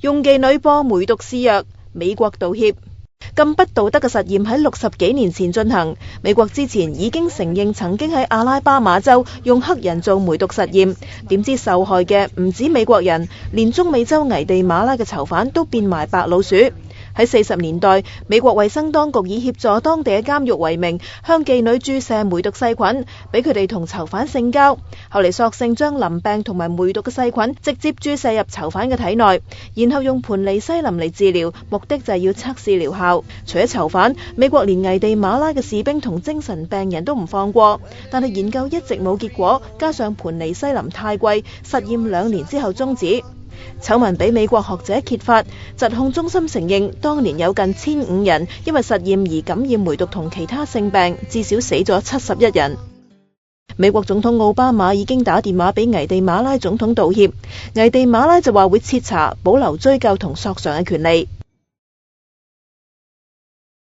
用妓女播梅毒試藥，美國道歉。咁不道德嘅實驗喺60幾年前進行，美國之前已經承認曾經喺阿拉巴馬州用黑人做梅毒實驗，點知受害嘅唔止美國人，連中美洲危地馬拉嘅囚犯都變埋白老鼠。喺40年代，美國衛生當局以協助當地嘅監獄為名，向妓女注射梅毒細菌，俾佢哋同囚犯性交。後嚟索性將淋病同埋梅毒嘅細菌直接注射入囚犯嘅體內，然後用盤尼西林嚟治療，目的就係要測試療效。除咗囚犯，美國連危地馬拉嘅士兵同精神病人都唔放過，但係研究一直冇結果，加上盤尼西林太貴，實驗2年之後終止。醜聞俾美國學者揭發，疾控中心承認當年有近1500人因為實驗而感染梅毒同其他性病，至少死咗71人。美國總統奧巴馬已經打電話俾危地馬拉總統道歉，危地馬拉就話會徹查，保留追究同索償嘅權利。